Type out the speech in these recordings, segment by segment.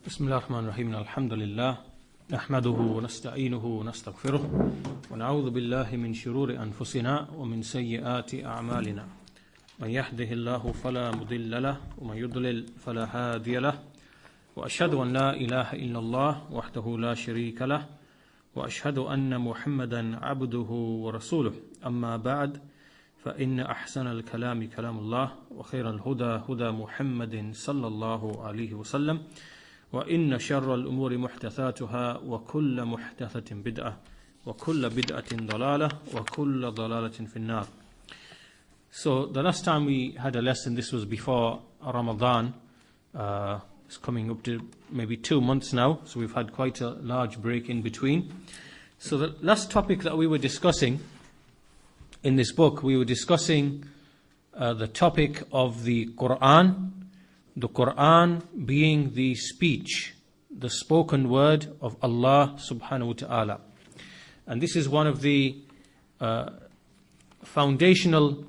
بسم الله الرحمن الرحيم الحمد لله نحمده ونستعينه ونستغفره ونعوذ بالله من شرور أنفسنا ومن سيئات أعمالنا من يهده الله فلا مضل له ومن يضلل فلا هادي له وأشهد أن لا إله إلا الله وحده لا شريك له وأشهد أن محمدا عبده ورسوله أما بعد فإن أحسن الكلام كلام الله وخير الهدى هدى محمد صلى الله عليه وسلم وإن شر الأمور محدثاتها وكل محدثة بدعة وكل بدعة ضلالة وكل ضلالة في النار. So the last time we had a lesson, this was before Ramadan. It's coming up to maybe 2 months now, so we've had quite a large break in between. So the last topic that we were discussing in this book, we were discussing the topic of the Quran being the speech, the spoken word of Allah subhanahu wa ta'ala. And this is one of the foundational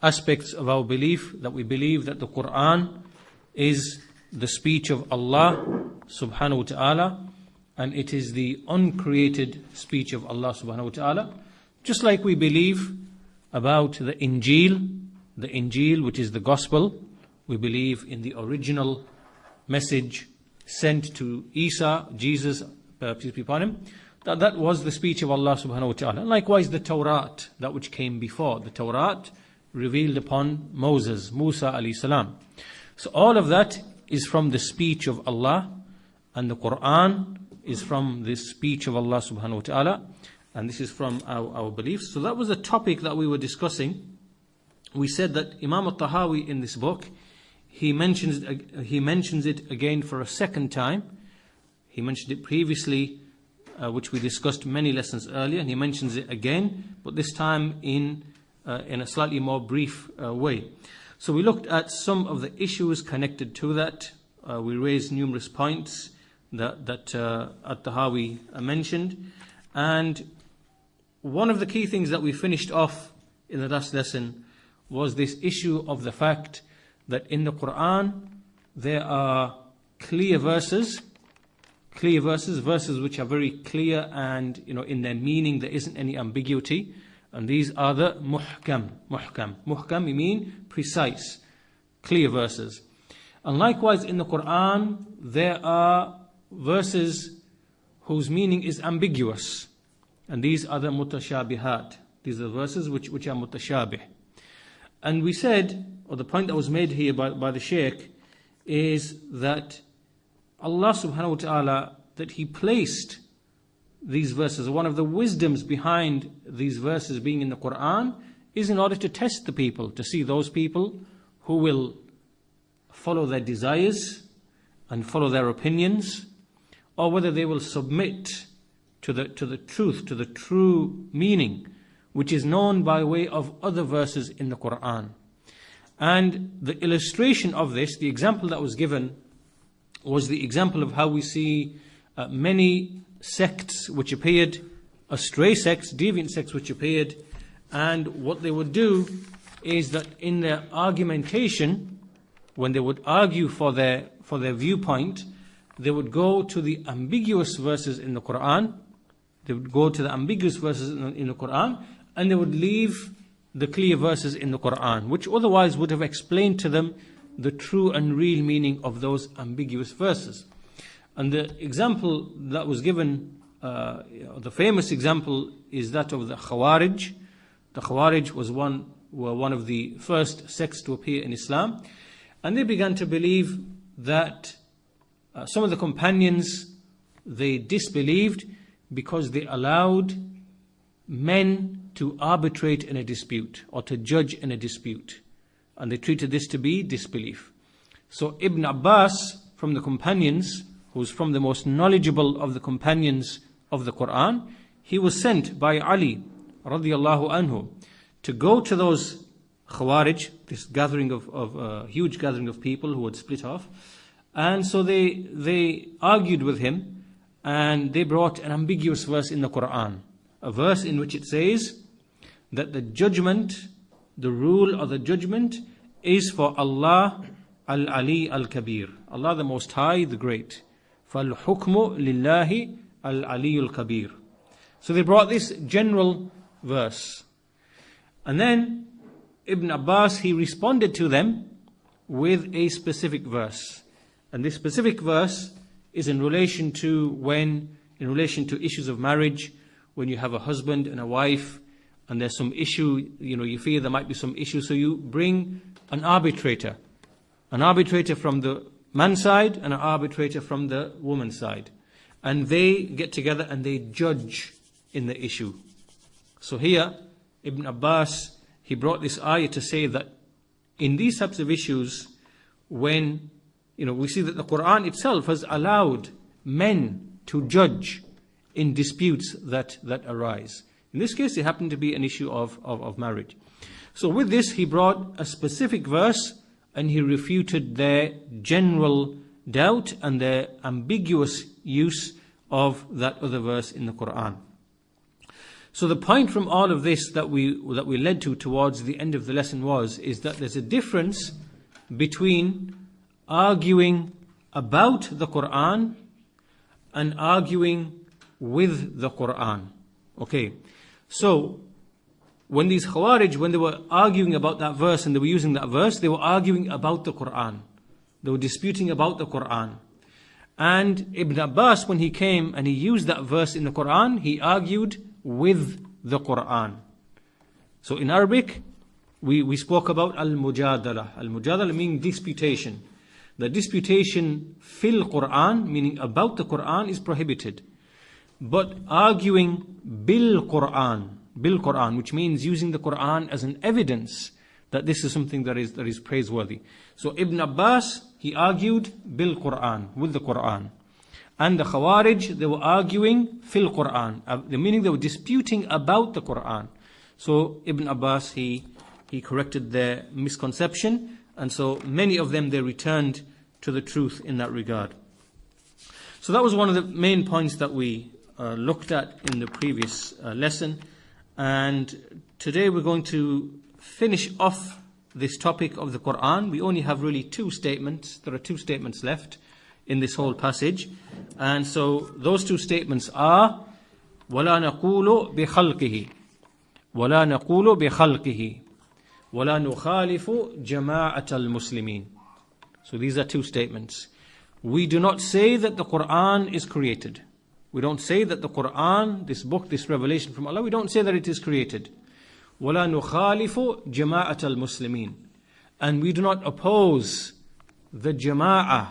aspects of our belief, that we believe that the Quran is the speech of Allah subhanahu wa ta'ala, and it is the uncreated speech of Allah subhanahu wa ta'ala. Just like we believe about the Injil which is the gospel, we believe in the original message sent to Isa, Jesus, peace be upon him, that was the speech of Allah subhanahu wa ta'ala. Likewise the Torah, that which came before, the Torah revealed upon Moses, Musa alayhi salam. So all of that is from the speech of Allah, and the Quran is from the speech of Allah subhanahu wa ta'ala, and this is from our beliefs. So that was the topic that we were discussing. We said that Imam al-Tahaawiyyah in this book, he mentions it again for a second time. He mentioned it previously, which we discussed many lessons earlier, and he mentions it again, but this time in a slightly more brief way. So we looked at some of the issues connected to that. We raised numerous points that At-Tahaawiyyah mentioned, and one of the key things that we finished off in the last lesson was this issue of the fact that in the Quran there are clear verses which are very clear, and in their meaning there isn't any ambiguity, and these are the muhkam we mean precise, clear verses. And likewise in the Quran there are verses whose meaning is ambiguous, and these are the mutashabihat. These are verses which are mutashabih. And we said, or the point that was made here by the Shaykh, is that Allah subhanahu wa ta'ala, that He placed these verses, one of the wisdoms behind these verses being in the Quran, is in order to test the people, to see those people who will follow their desires and follow their opinions, or whether they will submit to the truth, to the true meaning, which is known by way of other verses in the Quran. And the illustration of this, the example that was given, was the example of how we see many sects which appeared, stray sects, deviant sects which appeared, and what they would do is that in their argumentation, when they would argue for their viewpoint, they would go to the ambiguous verses in the Quran. They would go to the ambiguous verses in the Quran, and they would leave the clear verses in the Quran, which otherwise would have explained to them the true and real meaning of those ambiguous verses. And the example that was given, the famous example, is that of the Khawarij. The Khawarij were one of the first sects to appear in Islam, and they began to believe that some of the companions, they disbelieved because they allowed men to arbitrate in a dispute, or to judge in a dispute, and they treated this to be disbelief. So Ibn Abbas, from the companions, who's from the most knowledgeable of the companions of the Quran, he was sent by Ali radiyallahu anhu to go to those Khawarij, this gathering of huge gathering of people who had split off. And so they argued with him, and they brought an ambiguous verse in the Quran, a verse in which it says that the judgment, the rule of the judgment, is for Allah Al-Ali Al-Kabir, Allah the Most High, the Great. فَالْحُكْمُ لِلَّهِ الْعَلِيُّ الْكَبِيرُ. So they brought this general verse. And then Ibn Abbas, he responded to them with a specific verse. And this specific verse is in relation to issues of marriage, when you have a husband and a wife, and there's some issue, you fear there might be some issue, so you bring an arbitrator from the man's side and an arbitrator from the woman's side. And they get together and they judge in the issue. So here, Ibn Abbas, he brought this ayah to say that in these types of issues, when, we see that the Quran itself has allowed men to judge in disputes that arise. In this case, it happened to be an issue of marriage. So with this, he brought a specific verse and he refuted their general doubt and their ambiguous use of that other verse in the Quran. So the point from all of this that we led towards the end of the lesson is that there's a difference between arguing about the Quran and arguing with the Quran. Okay, so when these Khawarij, when they were arguing about that verse and they were using that verse, they were arguing about the Quran. They were disputing about the Quran. And Ibn Abbas, when he came and he used that verse in the Quran, he argued with the Quran. So in Arabic, we spoke about al-mujadala. Al-mujadala meaning disputation. The disputation fil Quran, meaning about the Quran, is prohibited. But arguing bil Quran, which means using the Quran as an evidence that this is something that is praiseworthy. So Ibn Abbas, he argued bil Quran, with the Quran. And the Khawarij, they were arguing fil Quran, meaning they were disputing about the Quran. So Ibn Abbas, he corrected their misconception, and so many of them, they returned to the truth in that regard. So that was one of the main points that we looked at in the previous lesson. And today we're going to finish off this topic of the Quran. We only have really two statements. There are two statements left in this whole passage. And so those two statements are وَلَا نَقُولُ بِخَلْقِهِ وَلَا نَقُولُ بِخَلْقِهِ وَلَا نُخَالِفُ جَمَاعَةَ الْمُسْلِمِينَ. So these are two statements. We do not say that the Quran is created. We don't say that the Quran, this book, this revelation from Allah, we don't say that it is created. وَلَا نُخَالِفُ جَمَاعَةَ الْمُسْلِمِينَ. And we do not oppose the jama'ah,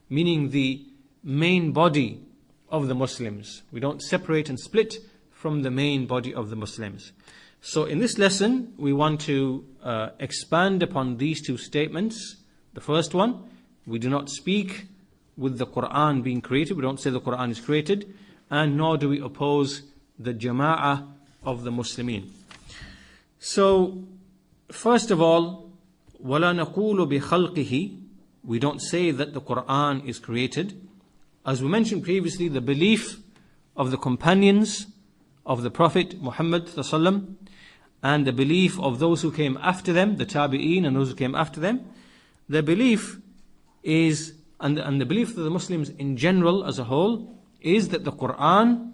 meaning the main body of the Muslims. We don't separate and split from the main body of the Muslims. So in this lesson, we want to expand upon these two statements. The first one, we do not speak with the Quran being created. We don't say the Quran is created. And nor do we oppose the jama'ah of the Muslimin. So, first of all, وَلَا نَقُولُ بِخَلْقِهِ. We don't say that the Quran is created. As we mentioned previously, the belief of the companions of the Prophet Muhammad ﷺ and the belief of those who came after them, the Tabi'een and those who came after them, their belief is, and the belief of the Muslims in general as a whole, is that the Quran,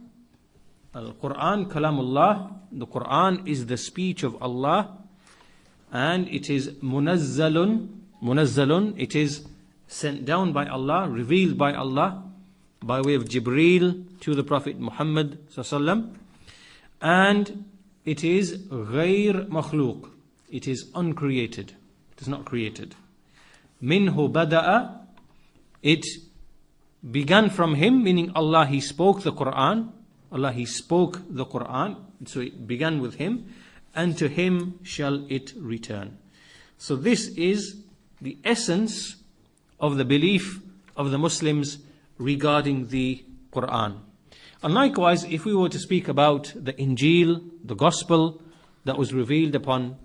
Al-Quran, Kalamullah, the Quran is the speech of Allah, and it is munazzalun, it is sent down by Allah, revealed by Allah, by way of Jibreel to the Prophet Muhammad ﷺ, and it is غير مخلوق, it is uncreated, it is not created. Minhu bada'a, it began from him, meaning Allah, He spoke the Quran. Allah, He spoke the Quran. So it began with Him. And to Him shall it return. So this is the essence of the belief of the Muslims regarding the Quran. And likewise, if we were to speak about the Injil, the Gospel that was revealed upon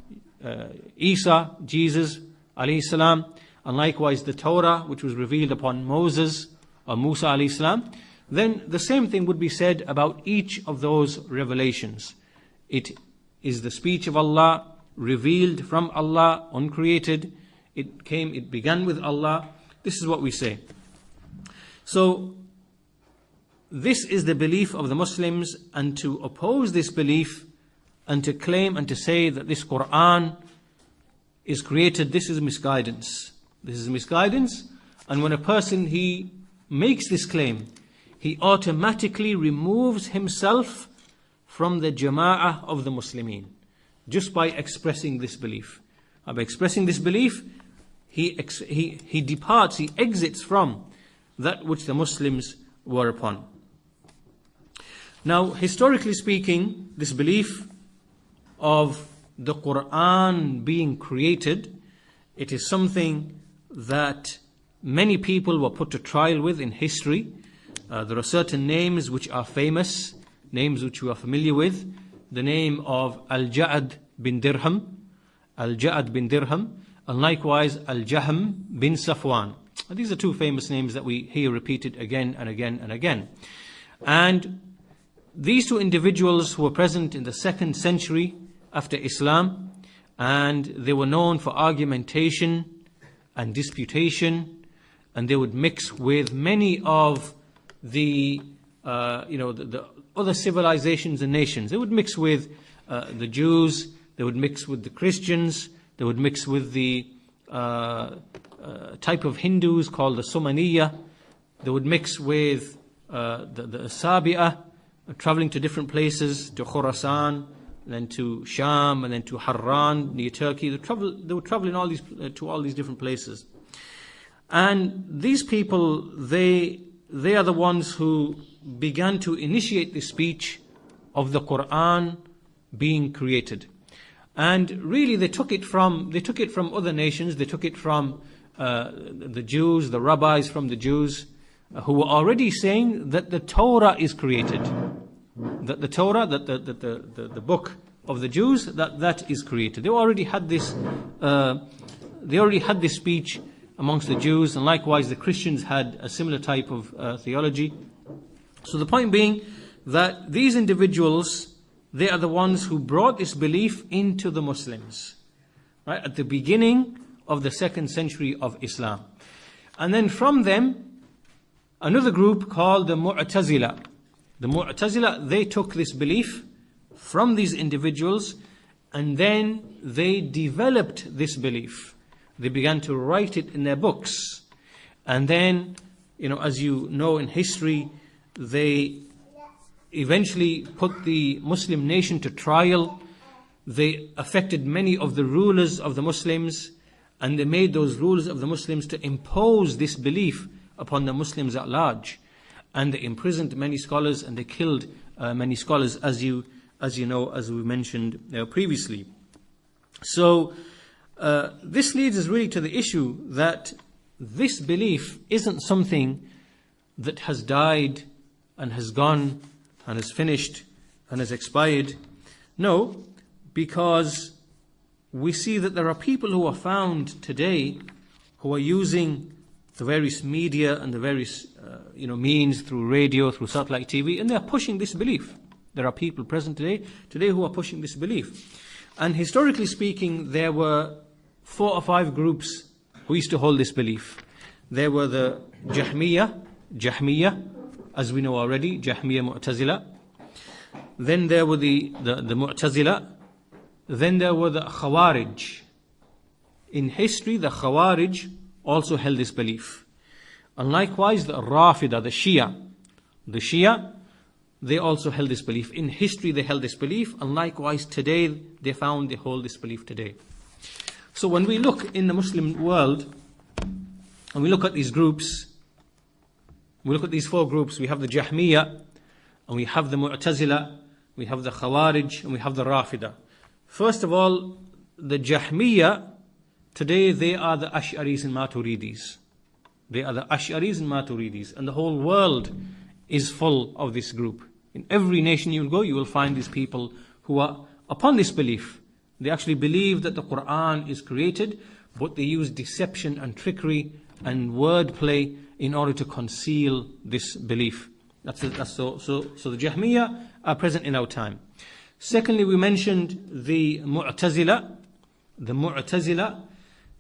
Isa, Jesus, alayhi salam, and likewise the Torah, which was revealed upon Moses, or Musa alayhi salam, then the same thing would be said about each of those revelations. It is the speech of Allah, revealed from Allah, uncreated. It began with Allah. This is what we say. So, this is the belief of the Muslims, and to oppose this belief and to claim and to say that this Quran is created, this is misguidance. This is misguidance. And when a person, he makes this claim, he automatically removes himself from the jama'ah of the Muslimin, just by expressing this belief. By expressing this belief, he departs, he exits from that which the Muslims were upon. Now, historically speaking, this belief of the Quran being created, it is something that many people were put to trial with in history. There are certain names which are famous, names which you are familiar with. The name of Al-Ja'ad bin Dirham, Al-Ja'ad bin Dirham, and likewise Al-Jahm bin Safwan. These are two famous names that we hear repeated again and again and again. And these two individuals who were present in the 2nd century after Islam, and they were known for argumentation and disputation, and they would mix with many of the other civilizations and nations. They would mix with the Jews, they would mix with the Christians, they would mix with the type of Hindus called the Sumaniyya, they would mix with the Sabi'ah, traveling to different places, to Khurasan, then to Sham, and then to Harran near Turkey. They would travel in all these to all these different places. And these people, they are the ones who began to initiate the speech of the Quran being created. And really they took it from other nations. They took it from the Jews, the rabbis from the Jews, who were already saying that the Torah is created. That the Torah, that the book of the Jews, that is created. They already had this speech amongst the Jews, and likewise the Christians had a similar type of theology. So the point being that these individuals, they are the ones who brought this belief into the Muslims, right, at the beginning of the 2nd century of Islam. And then from them, another group called the Mu'tazila. The Mu'tazila, they took this belief from these individuals, and then they developed this belief. They began to write it in their books. And then, as you know in history, they eventually put the Muslim nation to trial. They affected many of the rulers of the Muslims, and they made those rulers of the Muslims to impose this belief upon the Muslims at large. And they imprisoned many scholars, and they killed many scholars, as you know, as we mentioned previously. So this leads us really to the issue that this belief isn't something that has died and has gone and has finished and has expired. No, because we see that there are people who are found today who are using the various media and the various means through radio, through satellite TV, and they are pushing this belief. There are people present today who are pushing this belief. And historically speaking, there were 4 or 5 groups who used to hold this belief. There were the Jahmiyyah, as we know already, Jahmiyyah, Mu'tazila. Then there were the Mu'tazila. Then there were the Khawarij. In history, the Khawarij also held this belief. And likewise, the Rafidah, the Shia. The Shia, they also held this belief. In history, they held this belief. And likewise, today, they hold this belief today. So when we look in the Muslim world, and we look at these groups, we look at these 4 groups, we have the Jahmiyyah, and we have the Mu'tazila, we have the Khawarij, and we have the Rafidah. First of all, the Jahmiyyah, today they are the Ash'aris and Maturidis. They are the Ash'aris and Maturidis. And the whole world is full of this group. In every nation you will go, you will find these people who are upon this belief. They actually believe that the Quran is created, but they use deception and trickery and wordplay in order to conceal this belief. So the Jahmiyyah are present in our time. Secondly, we mentioned the Mu'tazila. The Mu'tazila.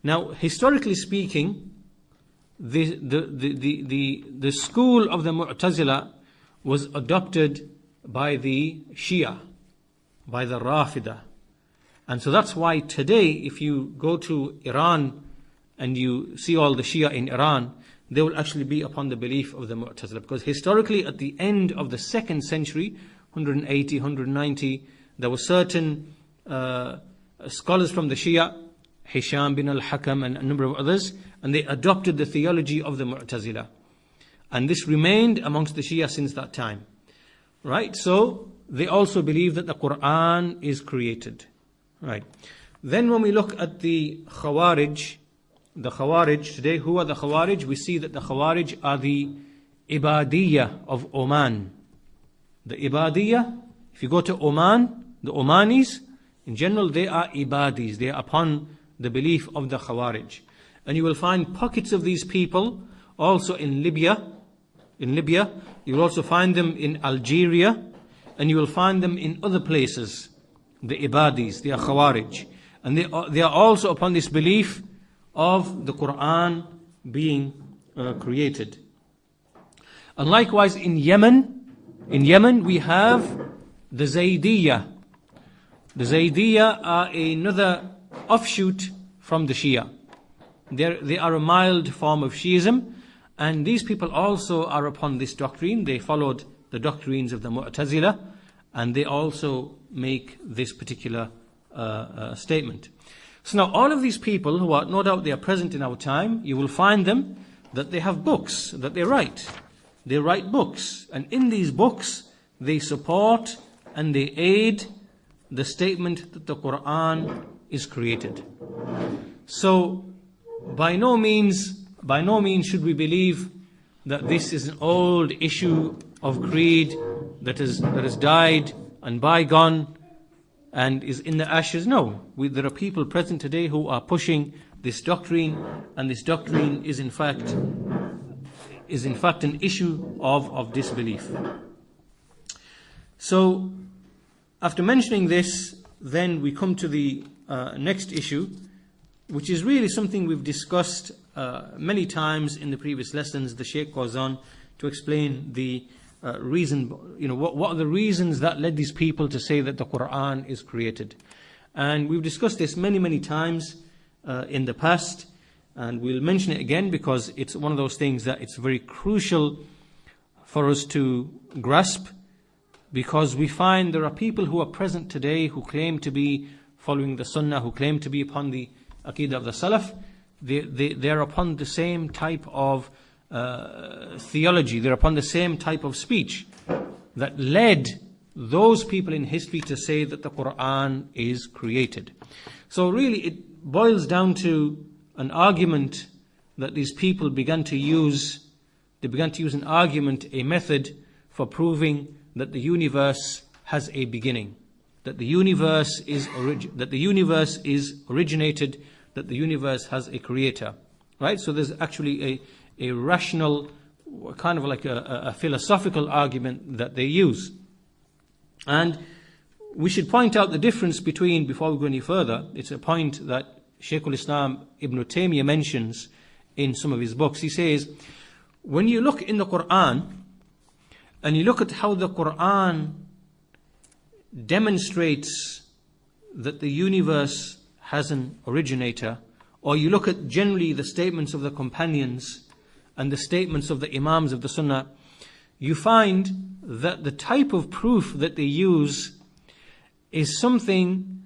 Now, historically speaking, the school of the Mu'tazila was adopted by the Shia, by the Rafidah. And so that's why today, if you go to Iran and you see all the Shia in Iran, they will actually be upon the belief of the Mu'tazila. Because historically, at the end of the 2nd century, 180, 190, there were certain scholars from the Shia, Hisham bin al-Hakam and a number of others, and they adopted the theology of the Mu'tazila. And this remained amongst the Shia since that time. Right? So, they also believe that the Quran is created. Right. Then when we look at the Khawarij today, who are the Khawarij? We see that the Khawarij are the Ibadiyah of Oman. The Ibadiyah, if you go to Oman, the Omanis, in general, they are Ibadis. They are upon the belief of the Khawarij. And you will find pockets of these people also in Libya. You will also find them in Algeria, and you will find them in other places. The Ibadis, they are Khawarij. And they are also upon this belief of the Quran being created. And likewise in Yemen we have the Zaydiyah. The Zaydiyah are another offshoot from the Shia. They are a mild form of Shiism, and these people also are upon this doctrine. They followed the doctrines of the Mu'tazila, and they also make this particular statement. So now all of these people, who are no doubt they are present in our time, you will find them that they have books that they write. They write books, and in these books they support and they aid the statement that the Quran is created. So by no means should we believe that this is an old issue of creed that has died and bygone and is in the ashes. No, there are people present today who are pushing this doctrine, and this doctrine is in fact an issue of disbelief. So after mentioning this, then we come to the next issue, which is really something we've discussed many times in the previous lessons. The Shaykh goes on to explain the reason, what are the reasons that led these people to say that the Quran is created. And we've discussed this many times in the past, and we'll mention it again because it's one of those things that it's very crucial for us to grasp, because we find there are people who are present today who claim to be following the Sunnah, who claim to be upon the Aqeedah of the Salaf. They're upon the same type of theology, they're upon the same type of speech that led those people in history to say that the Quran is created. So really it boils down to an argument that these people began to use. They began to use an argument, a method for proving that the universe has a beginning, that the universe is originated, that the universe has a creator. Right? So there's actually a rational, kind of like a philosophical argument that they use. And we should point out the difference between, before we go any further, it's a point that Shaykh al-Islam Ibn Taymiyyah mentions in some of his books. He says, when you look in the Quran, and you look at how the Quran demonstrates that the universe has an originator, or you look at generally the statements of the companions and the statements of the Imams of the Sunnah, you find that the type of proof that they use is something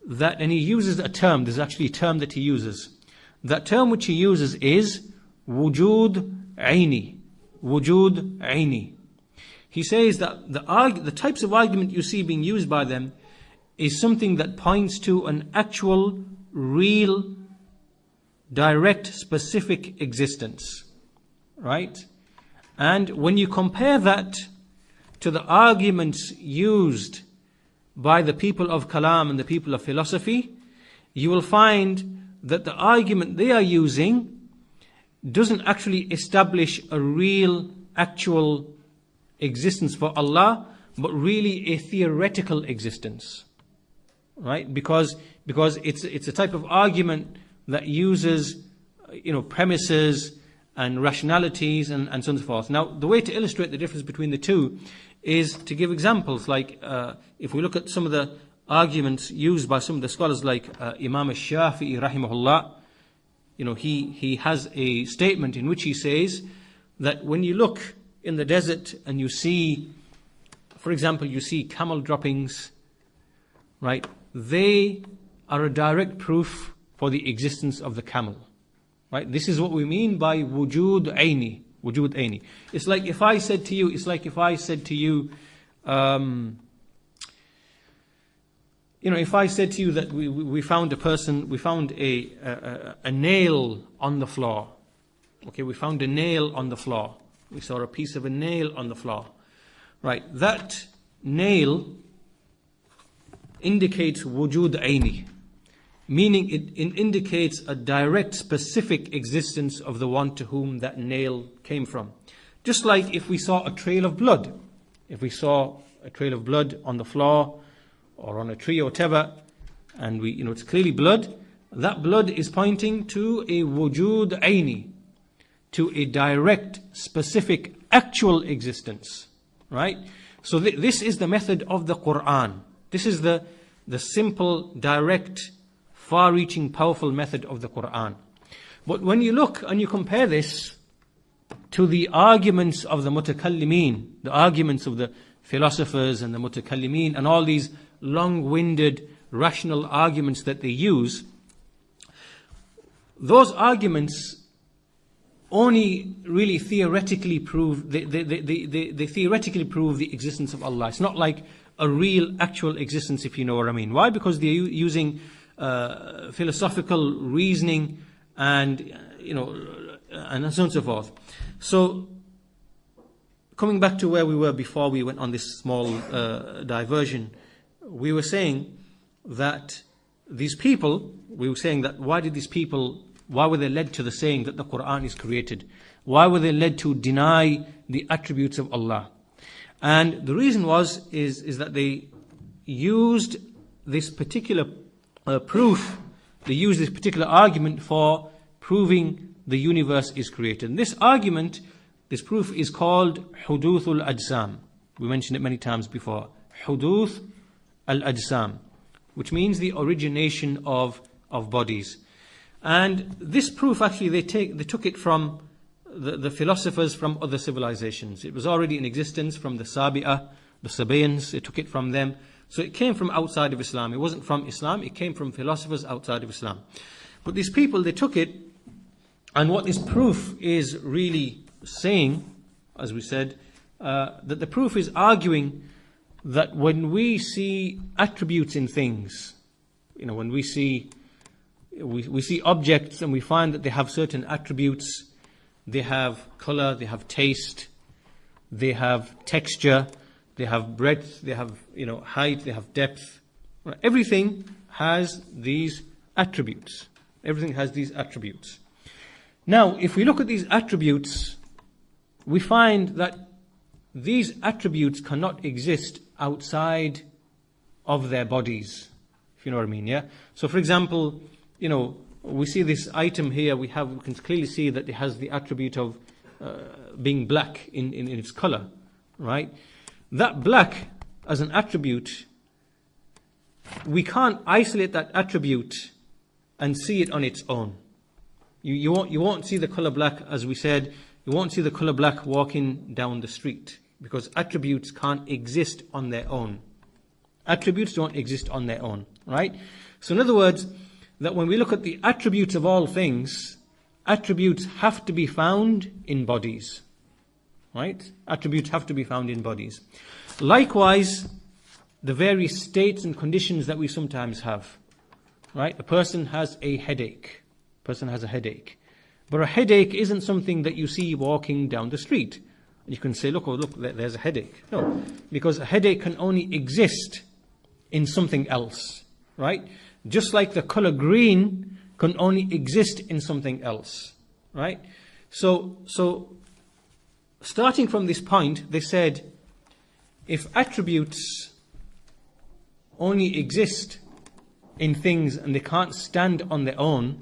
that, and he uses a term, there's actually a term that he uses. That term which he uses is wujud aini. Wujud aini. He says that the types of argument you see being used by them is something that points to an actual, real, direct, specific existence. Right? And when you compare that to the arguments used by the people of Kalam and the people of philosophy, you will find that the argument they are using doesn't actually establish a real, actual existence for Allah, but really a theoretical existence. Right? Because it's a type of argument that uses premises and rationalities and so on and so forth. Now, the way to illustrate the difference between the two is to give examples. Like if we look at some of the arguments used by some of the scholars, like Imam al-Shafi'i rahimahullah, he has a statement in which he says that when you look in the desert and you see, for example, you see camel droppings, right? They are a direct proof for the existence of the camel, right? This is what we mean by wujud aini. Wujud aini. It's like if I said to you, if I said to you that we found a nail on the floor. Okay, we found a nail on the floor. We saw a piece of a nail on the floor. Right, that nail indicates wujud aini, meaning it indicates a direct, specific existence of the one to whom that nail came from. Just like if we saw a trail of blood. If we saw a trail of blood on the floor or on a tree or whatever, and it's clearly blood, that blood is pointing to a wujud aini, to a direct, specific, actual existence. Right? So this is the method of the Quran. This is the simple, direct, far-reaching, powerful method of the Quran. But when you look and you compare this to the arguments of the mutakallimin, the arguments of the philosophers and the mutakallimin, and all these long-winded, rational arguments that they use, those arguments only really theoretically prove, they theoretically prove the existence of Allah. It's not like a real, actual existence, if you know what I mean. Why? Because they're using philosophical reasoning and so on and so forth. So, coming back to where we were before we went on this small diversion, we were saying that why were they led to the saying that the Quran is created? Why were they led to deny the attributes of Allah? And the reason is that they used this particular proof, they used this particular argument for proving the universe is created. And this argument, this proof is called Huduth al-Ajsam. We mentioned it many times before. Huduth al-Ajsam, which means the origination of bodies. And this proof, actually, they took it from the philosophers from other civilizations. It was already in existence from the Sabi'ah, the Sabaeans. They took it from them. So it came from outside of Islam. It wasn't from Islam. It came from philosophers outside of Islam. But these people, they took it, and what this proof is really saying, as we said, that the proof is arguing that when we see attributes in things, when we see objects and we find that they have certain attributes, they have color, they have taste, they have texture, they have breadth, they have height, they have depth. Everything has these attributes. Everything has these attributes. Now, if we look at these attributes, we find that these attributes cannot exist outside of their bodies, if you know what I mean, yeah? So, for example, we see this item here, we can clearly see that it has the attribute of being black in its color, right? That black as an attribute, we can't isolate that attribute and see it on its own. You won't see the color black, as we said, you won't see the color black walking down the street, because attributes can't exist on their own. Attributes don't exist on their own, right? So in other words, that when we look at the attributes of all things, attributes have to be found in bodies, right? Attributes have to be found in bodies. Likewise, the various states and conditions that we sometimes have, right? A person has a headache. But a headache isn't something that you see walking down the street. You can say, look, there's a headache. No, because a headache can only exist in something else, right? Just like the color green can only exist in something else, right? So starting from this point, they said, if attributes only exist in things and they can't stand on their own,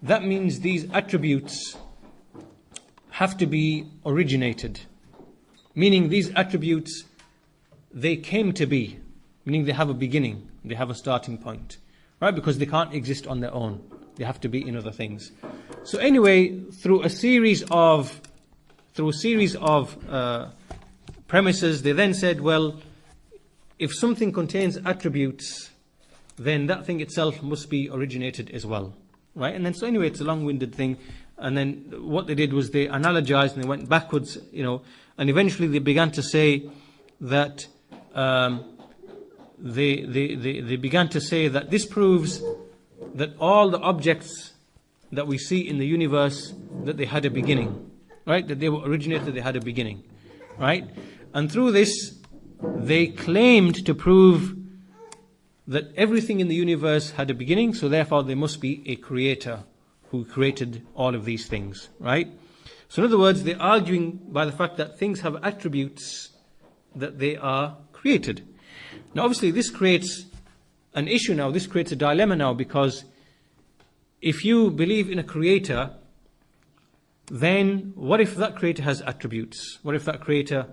that means these attributes have to be originated. Meaning these attributes, they came to be. Meaning they have a beginning, they have a starting point. Right? Because they can't exist on their own. They have to be in other things. So anyway, through a series of premises, they then said, well, if something contains attributes, then that thing itself must be originated as well. Right? And then so anyway, it's a long-winded thing. And then what they did was they analogized and they went backwards, and eventually they began to say that they began to say that this proves that all the objects that we see in the universe, that they had a beginning, right? That they were originated, they had a beginning, right? And through this, they claimed to prove that everything in the universe had a beginning, so therefore there must be a creator who created all of these things, right? So in other words, they're arguing by the fact that things have attributes that they are created. Now obviously this creates an issue now, this creates a dilemma now, because if you believe in a creator, then what if that creator has attributes? What if that creator,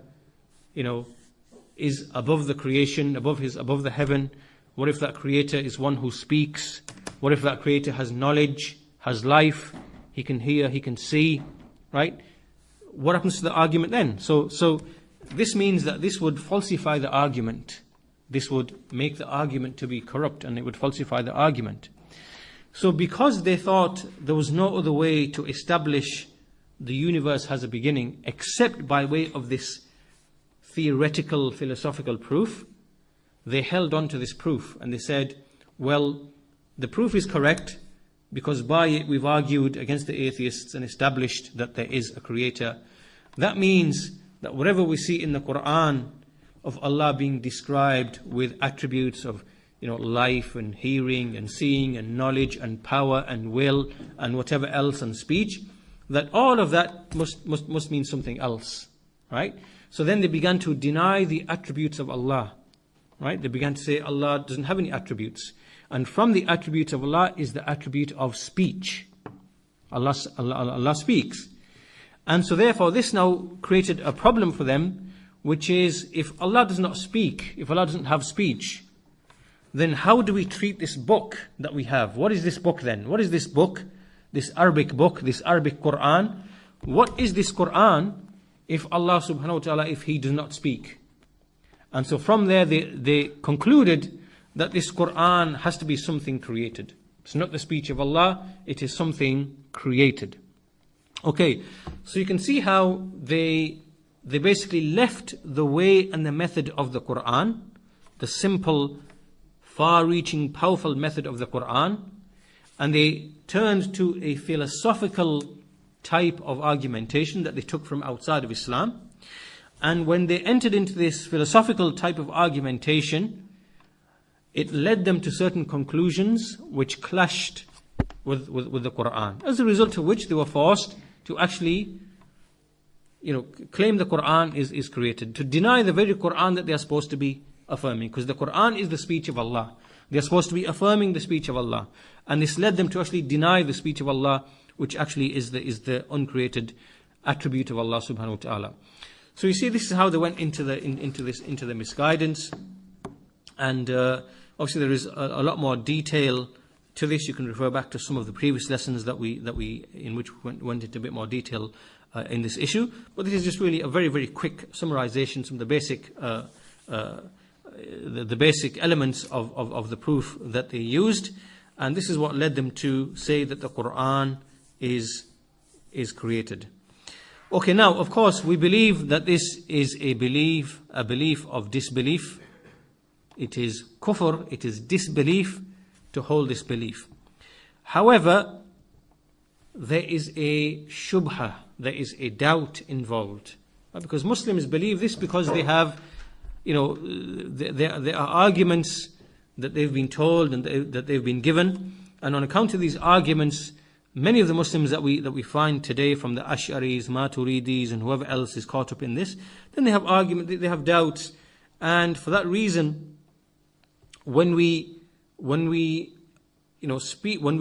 is above the creation, above the heaven? What if that creator is one who speaks? What if that creator has knowledge, has life, he can hear, he can see, right? What happens to the argument then? So this means that this would falsify the argument. This would make the argument to be corrupt, and it would falsify the argument. So because they thought there was no other way to establish the universe has a beginning except by way of this theoretical, philosophical proof, they held on to this proof and they said, well, the proof is correct because by it we've argued against the atheists and established that there is a creator. That means that whatever we see in the Quran of Allah being described with attributes of life and hearing and seeing and knowledge and power and will and whatever else and speech, that all of that must mean something else, right? So then they began to deny the attributes of Allah, right? They began to say Allah doesn't have any attributes. And from the attributes of Allah is the attribute of speech. Allah speaks. And so therefore this now created a problem for them, which is if Allah does not speak, if Allah doesn't have speech, then how do we treat this book that we have? What is this book then? What is this book? This Arabic book, this Arabic Quran. What is this Quran if Allah subhanahu wa ta'ala, if He does not speak? And so from there they concluded that this Quran has to be something created. It's not the speech of Allah, it is something created. Okay, so you can see how they basically left the way and the method of the Quran, the simple, far-reaching, powerful method of the Quran, and they turned to a philosophical type of argumentation that they took from outside of Islam. And when they entered into this philosophical type of argumentation, it led them to certain conclusions which clashed with the Quran. As a result of which they were forced to actually claim the Quran is created, to deny the very Quran that they are supposed to be affirming, because the Quran is the speech of Allah. They are supposed to be affirming the speech of Allah, and this led them to actually deny the speech of Allah, which actually is the uncreated attribute of Allah subhanahu wa ta'ala. So you see, this is how they went into the misguidance, and obviously there is a lot more detail to this. You can refer back to some of the previous lessons that we in which we went into a bit more detail in this issue. But this is just really a very, very quick summarization, some of the basic the basic elements of the proof that they used, and this is what led them to say that the Quran is created. Okay, now of course we believe that this is a belief of disbelief. It is kufr, it is disbelief to hold this belief. However, there is a shubha, there is a doubt involved, because Muslims believe this because they have, there are arguments that they've been told and that they've been given, and on account of these arguments, many of the Muslims that we find today, from the Ash'aris, Maturidis, and whoever else is caught up in this, then they have argument, they have doubts, and for that reason, when we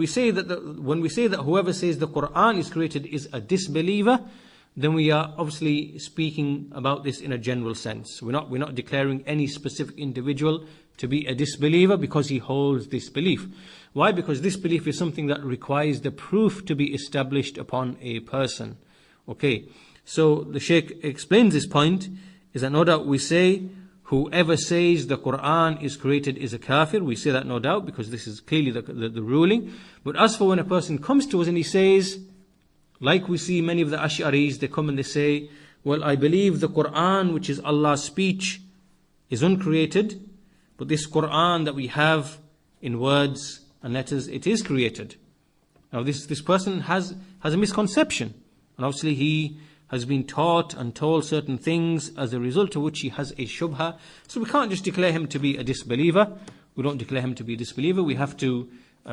say that whoever says the Quran is created is a disbeliever, then we are obviously speaking about this in a general sense. We're not declaring any specific individual to be a disbeliever because he holds this belief. Why? Because this belief is something that requires the proof to be established upon a person. Okay, so the Shaykh explains this point, is that no doubt we say, whoever says the Quran is created is a kafir. We say that no doubt because this is clearly the ruling. But as for when a person comes to us and he says, like we see many of the Ash'aris, they come and they say, well, I believe the Quran, which is Allah's speech, is uncreated, but this Quran that we have in words and letters, it is created. Now this person has a misconception, and obviously he has been taught and told certain things, as a result of which he has a shubha. So we can't just declare him to be a disbeliever. We don't declare him to be a disbeliever. We have to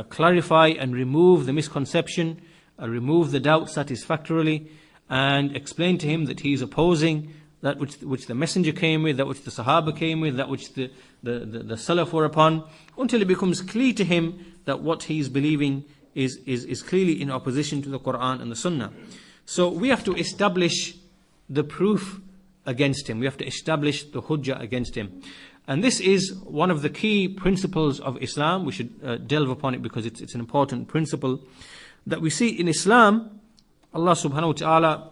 clarify and remove the misconception, remove the doubt satisfactorily, and explain to him that he is opposing that which the messenger came with, that which the Sahaba came with, that which the Salaf were upon, until it becomes clear to him that what he is believing is clearly in opposition to the Quran and the Sunnah. So we have to establish the proof against him. We have to establish the hujjah against him. And this is one of the key principles of Islam. We should delve upon it because it's an important principle that we see in Islam. Allah subhanahu wa ta'ala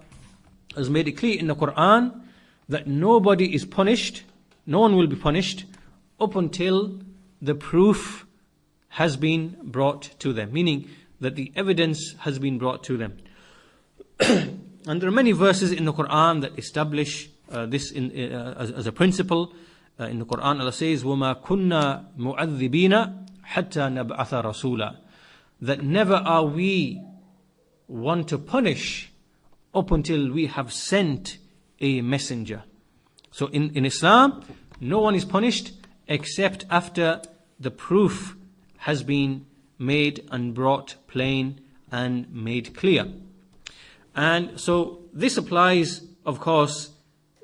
has made it clear in the Quran that nobody is punished, no one will be punished up until the proof has been brought to them, meaning that the evidence has been brought to them. And there are many verses in the Quran that establish this as a principle. In the Quran, Allah says, وَمَا كُنَّا مُعَذِّبِينَ حَتَّى نَبْعَثَ رَسُولًا, that never are we one to punish up until we have sent a messenger. So in Islam, no one is punished except after the proof has been made and brought plain and made clear. And so this applies, of course,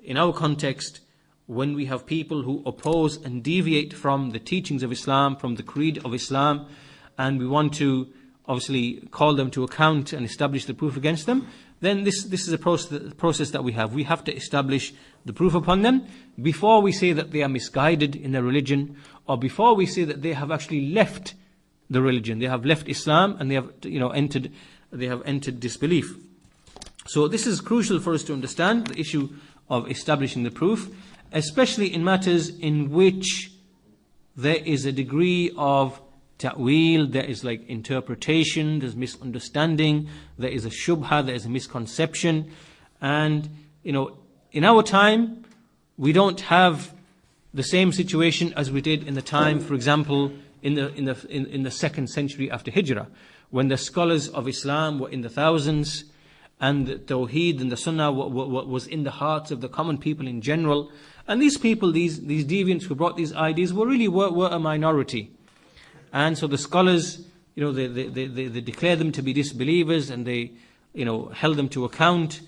in our context, when we have people who oppose and deviate from the teachings of Islam, from the creed of Islam, and we want to obviously call them to account and establish the proof against them, then this is a process that we have. We have to establish the proof upon them before we say that they are misguided in their religion, or before we say that they have actually left the religion. They have left Islam and they have entered disbelief. So this is crucial for us to understand the issue of establishing the proof, especially in matters in which there is a degree of ta'wil, there is like interpretation, there's misunderstanding, there is a shubha, there is a misconception. And in our time, we don't have the same situation as we did in the time, for example, in the 2nd century after Hijrah, when the scholars of Islam were in the thousands, and the Tawheed and the Sunnah was in the hearts of the common people in general. And these people, these deviants who brought these ideas, were a minority. And so the scholars, they declared them to be disbelievers, and they, held them to account,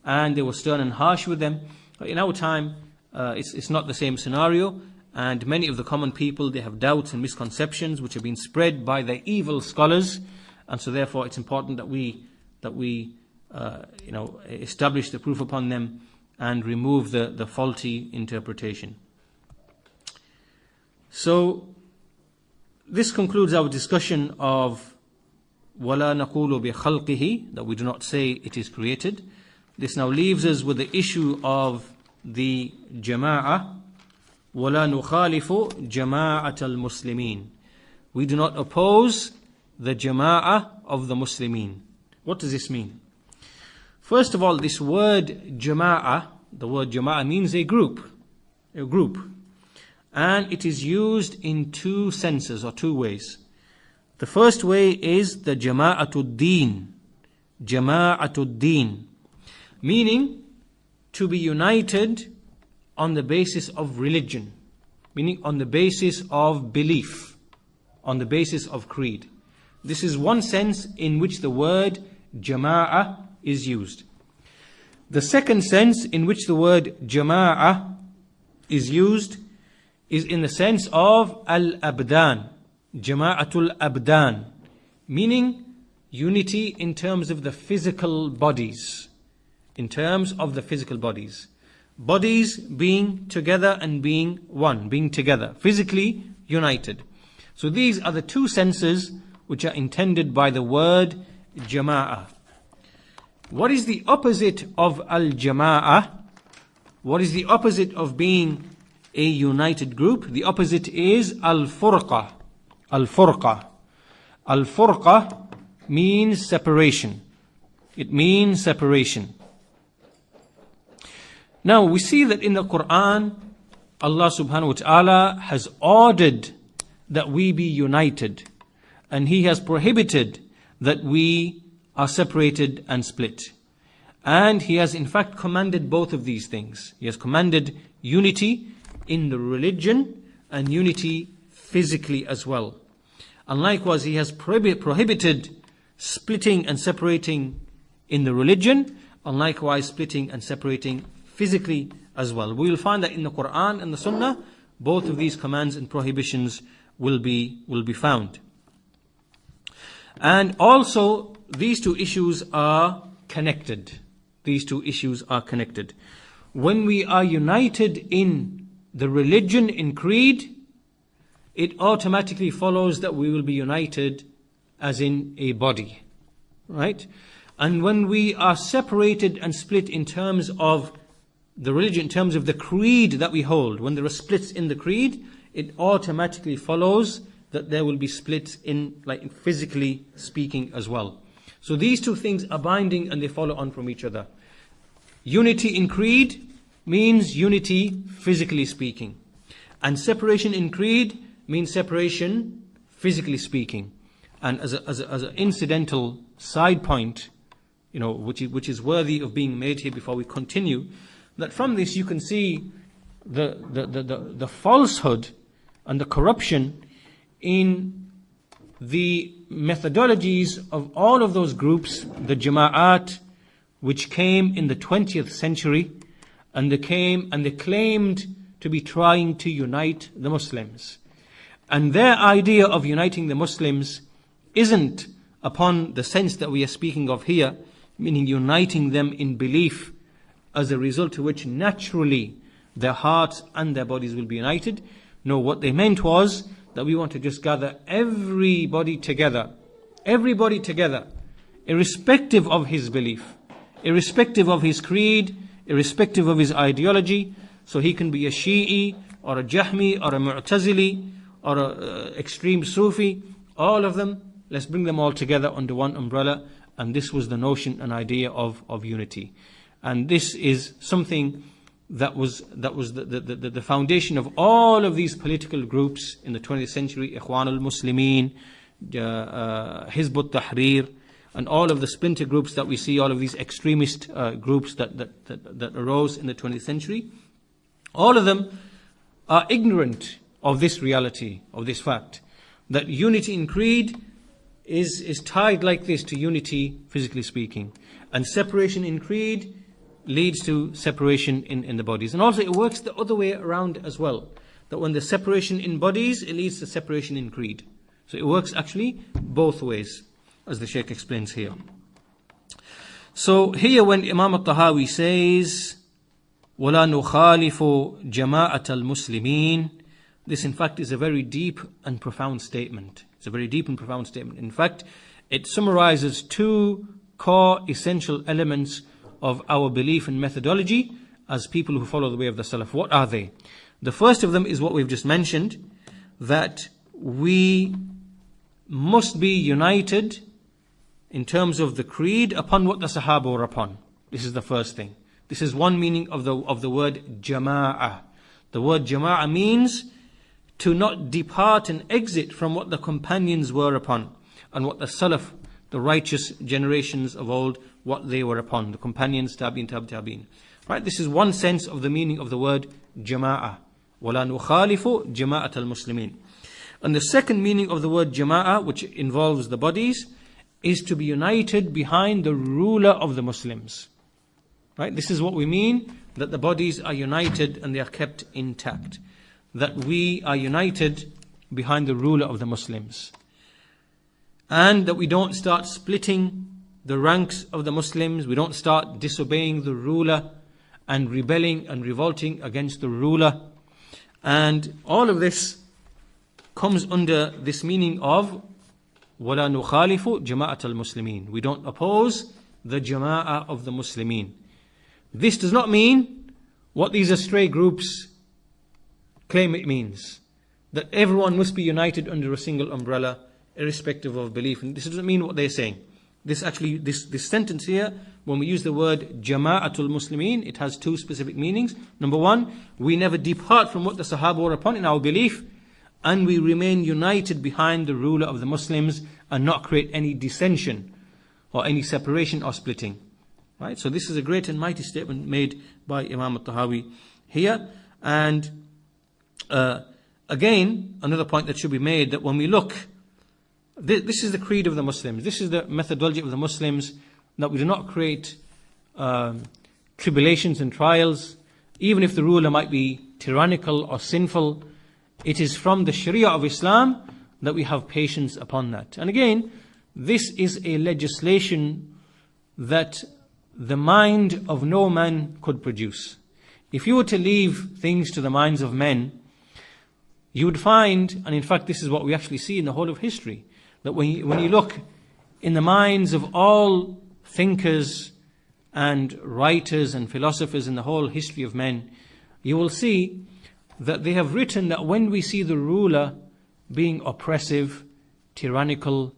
and they were stern and harsh with them. In our time, it's not the same scenario, and many of the common people, they have doubts and misconceptions which have been spread by the evil scholars, and so therefore it's important that we establish the proof upon them and remove the faulty interpretation. So this concludes our discussion of وَلَا نَقُولُ بِخَلْقِهِ, that we do not say it is created. This now leaves us with the issue of the jama'ah. وَلَا نُخَالِفُ جَمَاعَةَ الْمُسْلِمِينَ, we do not oppose the jama'ah of the Muslimin. What does this mean? First of all, this word jama'ah, the word jama'ah means a group. And it is used in two senses or two ways. The first way is the jama'atud deen, meaning to be united on the basis of religion, meaning on the basis of belief, on the basis of creed. This is one sense in which the word jama'ah is used. The second sense in which the word jama'ah is used is in the sense of al-abdan, jama'atul abdan, meaning unity in terms of the physical bodies. in terms of the physical bodies. Bodies being together and being one, being together, physically united. So these are the two senses which are intended by the word jama'ah. What is the opposite of al-jama'ah? What is the opposite of being a united group? The opposite is al-furqa. Al-furqa. Al-furqa means separation. It means separation. Now we see that in the Quran, Allah subhanahu wa ta'ala has ordered that we be united, and He has prohibited that we are separated and split. And He has in fact commanded both of these things. He has commanded unity in the religion and unity physically as well. And likewise He has prohibited splitting and separating in the religion, and likewise splitting and separating physically as well. We will find that in the Quran and the Sunnah, both of these commands and prohibitions will be found. And also, these two issues are connected. These two issues are connected. When we are united in the religion, in creed, it automatically follows that we will be united as in a body. Right? And when we are separated and split in terms of the religion, in terms of the creed that we hold, when there are splits in the creed, it automatically follows that there will be splits in, like physically speaking as well. So these two things are binding and they follow on from each other. Unity in creed means unity physically speaking. And separation in creed means separation physically speaking. And as an incidental side point, which is worthy of being made here before we continue, that from this you can see the falsehood and the corruption in the methodologies of all of those groups, the jama'at, which came in the 20th century, and they claimed to be trying to unite the Muslims. And their idea of uniting the Muslims isn't upon the sense that we are speaking of here, meaning uniting them in belief, as a result to which naturally their hearts and their bodies will be united. No, what they meant was that we want to just gather everybody together, irrespective of his belief, irrespective of his creed, irrespective of his ideology. So he can be a Shi'i or a Jahmi or a Mu'tazili or an extreme Sufi, all of them, let's bring them all together under one umbrella. And this was the notion and idea of unity. And this is something that was the foundation of all of these political groups in the 20th century, Ikhwan al-Muslimin, Hizb ut-Tahrir, and all of the splinter groups that we see, all of these extremist groups that arose in the 20th century. All of them are ignorant of this reality, of this fact, that unity in creed is tied like this to unity physically speaking. And separation in creed leads to separation in the bodies. And also it works the other way around as well. That when there's separation in bodies, it leads to separation in creed. So it works actually both ways, as the Shaykh explains here. So here when Imam al-Tahawi says, وَلَا نُخَالِفُ جَمَاعَةَ الْمُسْلِمِينَ, this in fact is a very deep and profound statement. It's a very deep and profound statement. In fact, it summarizes two core essential elements of our belief and methodology as people who follow the way of the Salaf. What are they? The first of them is what we've just mentioned, that we must be united in terms of the creed upon what the Sahaba were upon. This is the first thing. This is one meaning of the word jama'ah. The word jama'ah means to not depart and exit from what the companions were upon and what the Salaf, the righteous generations of old, what they were upon, the companions, tabi'in. Right? This is one sense of the meaning of the word jama'ah. وَلَا نُخَالِفُ جَمَاعَةَ الْمُسْلِمِينَ. And the second meaning of the word jama'ah, which involves the bodies, is to be united behind the ruler of the Muslims. Right? This is what we mean, that the bodies are united and they are kept intact. That we are united behind the ruler of the Muslims. And that we don't start splitting the ranks of the Muslims. We don't start disobeying the ruler and rebelling and revolting against the ruler. And all of this comes under this meaning of وَلَا نُخَالِفُ جَمَاعَةَ الْمُسْلِمِينَ. We don't oppose the jama'ah of the Muslimin. This does not mean what these astray groups claim it means, that everyone must be united under a single umbrella, irrespective of belief. And this doesn't mean what they're saying. This sentence here, when we use the word Jama'atul Muslimin, it has two specific meanings. Number one, we never depart from what the Sahaba were upon in our belief, and we remain united behind the ruler of the Muslims and not create any dissension or any separation or splitting. Right? So this is a great and mighty statement made by Imam al-Tahawi here. And again, another point that should be made, that when we look, this is the creed of the Muslims, this is the methodology of the Muslims, that we do not create tribulations and trials, even if the ruler might be tyrannical or sinful. It is from the Sharia of Islam that we have patience upon that. And again, this is a legislation that the mind of no man could produce. If you were to leave things to the minds of men, you would find, and in fact this is what we actually see in the whole of history, that when you look in the minds of all thinkers and writers and philosophers in the whole history of men, you will see that they have written that when we see the ruler being oppressive, tyrannical,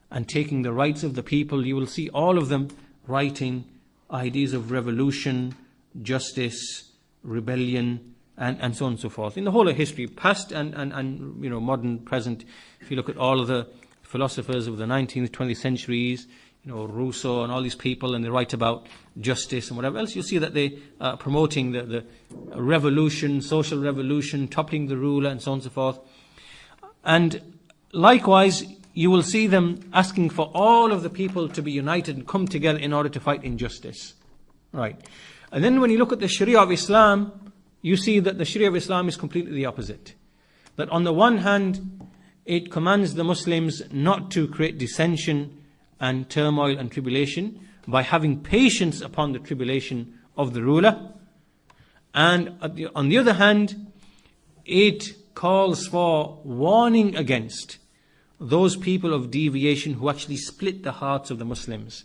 and taking the rights of the people, you will see all of them writing ideas of revolution, justice, rebellion, and so on and so forth. In the whole of history, past and modern, present, if you look at all of the philosophers of the 19th, 20th centuries, Rousseau and all these people, and they write about justice and whatever else, you'll see that they are promoting the revolution, social revolution, toppling the ruler, and so on and so forth. And likewise, you will see them asking for all of the people to be united and come together in order to fight injustice. Right. And then when you look at the Sharia of Islam, you see that the Sharia of Islam is completely the opposite. That on the one hand, it commands the Muslims not to create dissension and turmoil and tribulation by having patience upon the tribulation of the ruler. And on the other hand, it calls for warning against those people of deviation who actually split the hearts of the Muslims,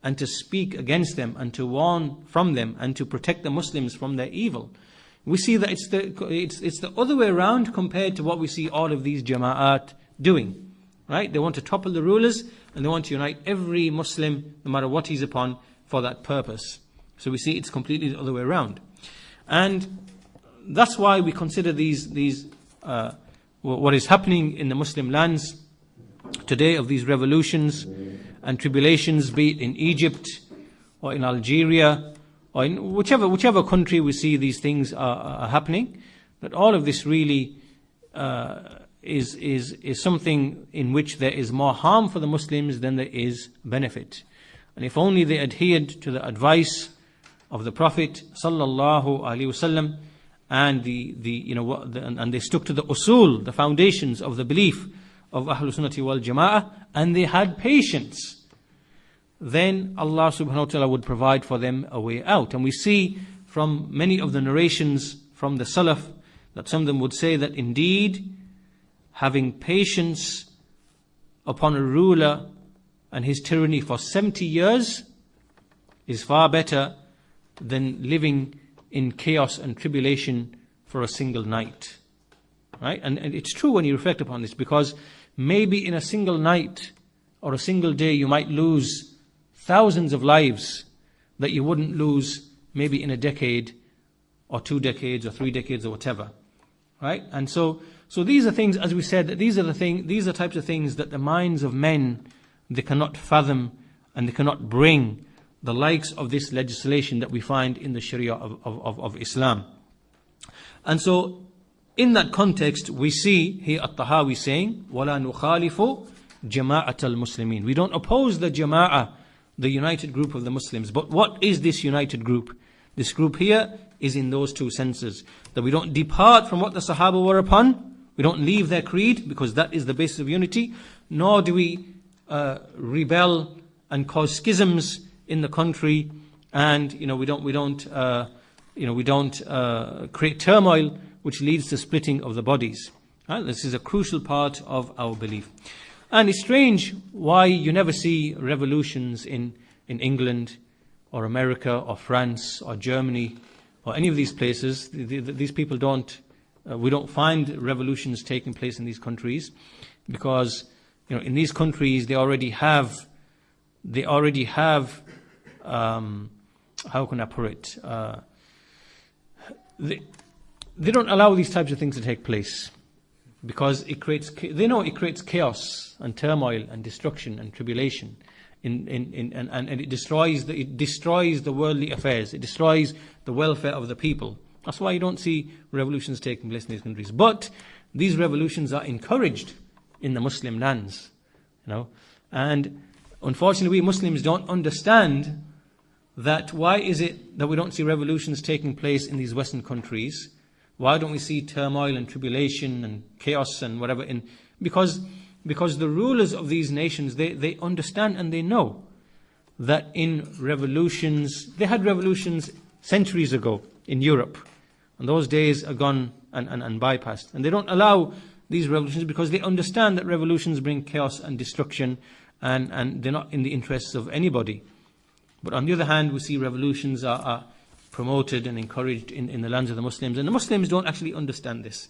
and to speak against them and to warn from them and to protect the Muslims from their evil. We see that it's the other way around compared to what we see all of these jama'at doing. Right? They want to topple the rulers and they want to unite every Muslim, no matter what he's upon, for that purpose. So we see it's completely the other way around. And that's why we consider what is happening in the Muslim lands today, of these revolutions and tribulations, be it in Egypt or in Algeria or in whichever country we see these things are happening, that all of this really is something in which there is more harm for the Muslims than there is benefit. And if only they adhered to the advice of the Prophet sallallahu alaihi wasallam, and and they stuck to the usul, the foundations of the belief of Ahlul Sunnati wal Jama'ah, and they had patience, then Allah subhanahu wa ta'ala would provide for them a way out. And we see from many of the narrations from the Salaf that some of them would say that indeed having patience upon a ruler and his tyranny for 70 years is far better than living in chaos and tribulation for a single night. Right? And it's true when you reflect upon this, because maybe in a single night or a single day you might lose thousands of lives that you wouldn't lose maybe in a decade or 2 decades or 3 decades or whatever. Right? And so these are things, as we said, that these are types of things that the minds of men, they cannot fathom, and they cannot bring the likes of this legislation that we find in the Sharia of Islam. And so in that context, we see here At-Tahawi saying, وَلَا نُخَالِفُ جَمَاعَةَ الْمُسْلِمِينَ. We don't oppose the jama'ah, the united group of the Muslims. But what is this united group? This group here is in those two senses. That we don't depart from what the Sahaba were upon. We don't leave their creed, because that is the basis of unity. Nor do we rebel and cause schisms in the country, and we don't create turmoil which leads to splitting of the bodies. Right? This is a crucial part of our belief. And it's strange why you never see revolutions in England or America or France or Germany or any of these places. These people we don't find revolutions taking place in these countries, because in these countries they already have how can I put it? They don't allow these types of things to take place, because they know it creates chaos and turmoil and destruction and tribulation, and it destroys the worldly affairs. It destroys the welfare of the people. That's why you don't see revolutions taking place in these countries. But these revolutions are encouraged in the Muslim lands, and unfortunately we Muslims don't understand that. Why is it that we don't see revolutions taking place in these Western countries? Why don't we see turmoil and tribulation and chaos and whatever? Because the rulers of these nations, they understand and they know that in revolutions, they had revolutions centuries ago in Europe, and those days are gone and bypassed. And they don't allow these revolutions because they understand that revolutions bring chaos and destruction, and they're not in the interests of anybody. But on the other hand, we see revolutions are promoted and encouraged in the lands of the Muslims, and the Muslims don't actually understand this,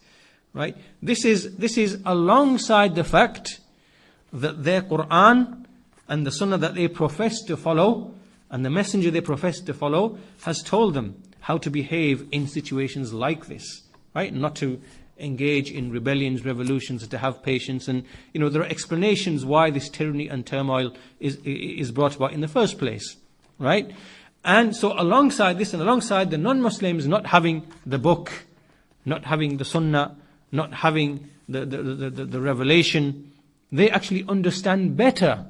right? This is alongside the fact that their Quran and the Sunnah that they profess to follow, and the Messenger they profess to follow, has told them how to behave in situations like this, right? Not to engage in rebellions, revolutions, to have patience, and there are explanations why this tyranny and turmoil is brought about in the first place, right? And so alongside this, and alongside the non-Muslims not having the book, not having the Sunnah, not having the revelation, they actually understand better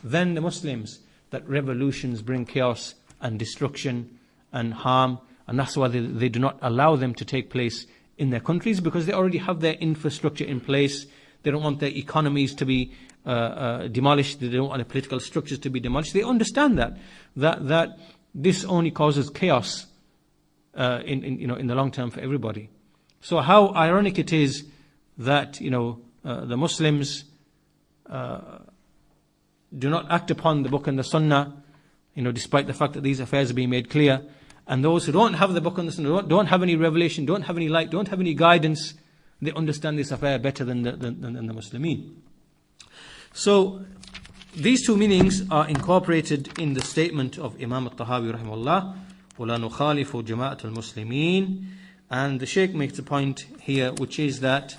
than the Muslims that revolutions bring chaos and destruction and harm, and that's why they do not allow them to take place in their countries, because they already have their infrastructure in place. They don't want their economies to be demolished. They don't want their political structures to be demolished. They understand that this only causes chaos in the long term for everybody. So how ironic it is that the Muslims do not act upon the book and the Sunnah, despite the fact that these affairs are being made clear, and those who don't have the book and the Sunnah, don't have any revelation, don't have any light, don't have any guidance, they understand this affair better than the Muslimin. So these two meanings are incorporated in the statement of Imam al-Tahaawiyyah rahimahullah, وَلَا نُخَالِفُ جَمَاعَةَ الْمُسْلِمِينَ. And the Shaykh makes a point here, which is that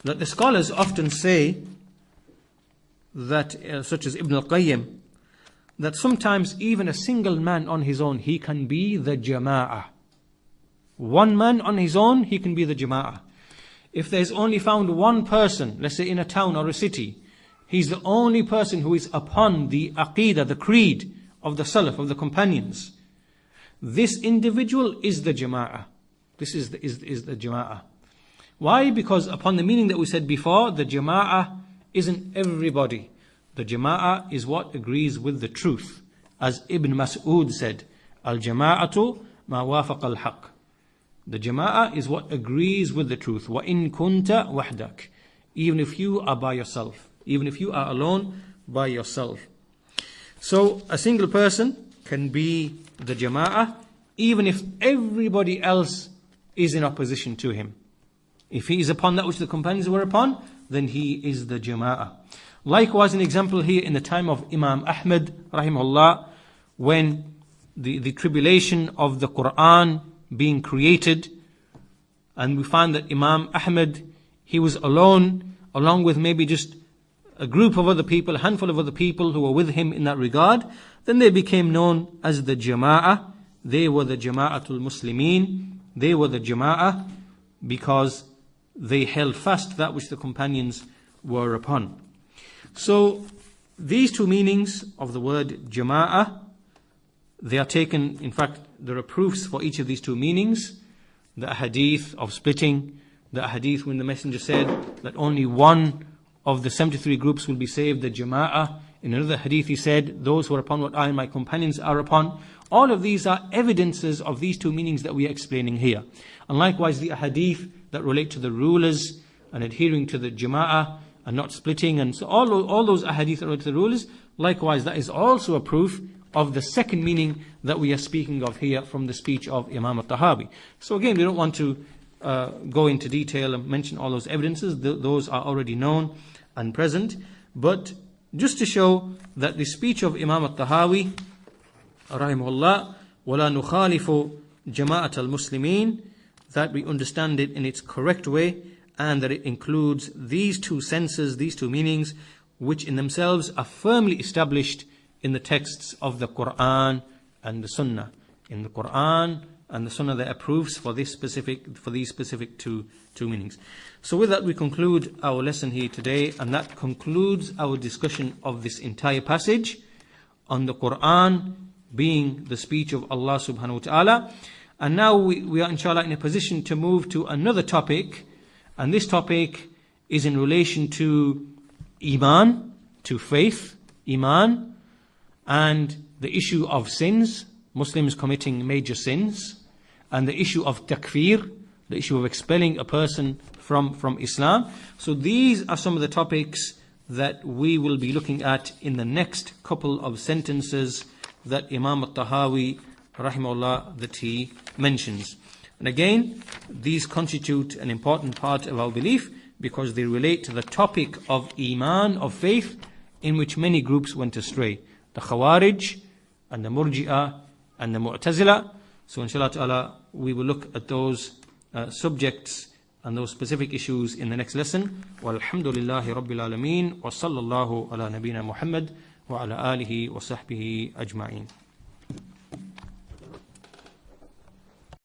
the scholars often say that, such as Ibn al-Qayyim, that sometimes even a single man on his own, he can be the jama'ah. One man on his own, he can be the jama'ah. If there's only found one person, let's say in a town or a city, he's the only person who is upon the Aqeedah, the creed of the Salaf, of the companions. This individual is the jama'ah. This is the jama'ah. Why? Because upon the meaning that we said before, the jama'ah isn't everybody. The jama'ah is what agrees with the truth. As Ibn Mas'ud said, Al-jama'atu ma wafaqa al-haq. The jama'ah is what agrees with the truth. وَإِن كُنْتَ وَحْدَكَ. Even if you are by yourself. Even if you are alone by yourself. So a single person can be the jama'ah, even if everybody else is in opposition to him. If he is upon that which the companions were upon, then he is the jama'ah. Likewise, an example here in the time of Imam Ahmad rahimahullah, when the tribulation of the Quran being created, and we find that Imam Ahmad, he was alone, along with maybe just a group of other people, a handful of other people who were with him in that regard, then they became known as the jama'ah. They were the jama'atul muslimin. They were the jama'ah because they held fast that which the companions were upon. So these two meanings of the word jama'ah, they are taken, in fact, there are proofs for each of these two meanings. The hadith of splitting, the hadith when the Messenger said that only one of the 73 groups will be saved, the jama'ah In another hadith he said, those who are upon what I and my companions are upon. All of these are evidences of these two meanings that we are explaining here. And likewise the hadith that relate to the rulers and adhering to the jama'ah and not splitting, and so all those ahadith that relate to the rulers, likewise that is also a proof of the second meaning that we are speaking of here from the speech of Imam al-Tahawi. So again, we don't want to go into detail and mention all those evidences. Those are already known and present. But just to show that the speech of Imam al-Tahawi, rahimahullah, وَلَا نُخَالِفُ جَمَاعَةَ الْمُسْلِمِينَ, that we understand it in its correct way, and that it includes these two senses, these two meanings, which in themselves are firmly established in the texts of the Quran and the Sunnah. In the Quran and the Sunnah, there are proofs for these specific two meanings. So with that, we conclude our lesson here today, and that concludes our discussion of this entire passage on the Quran being the speech of Allah subhanahu wa ta'ala. And now we are inshallah in a position to move to another topic, and this topic is in relation to Iman, to faith, Iman, and the issue of sins, Muslims committing major sins, and the issue of takfir, the issue of expelling a person from Islam. So these are some of the topics that we will be looking at in the next couple of sentences that Imam al-Tahawi, rahimahullah, that he mentions. And again, these constitute an important part of our belief because they relate to the topic of Iman, of faith, in which many groups went astray. The Khawarij and the Murji'ah and the Mu'tazila. So inshallah ta'ala, we will look at those subjects and those specific issues in the next lesson. Walhamdulillahi Rabbil Alameen, wa sallallahu ala nabina Muhammad wa ala alihi wa sahbihi ajma'in.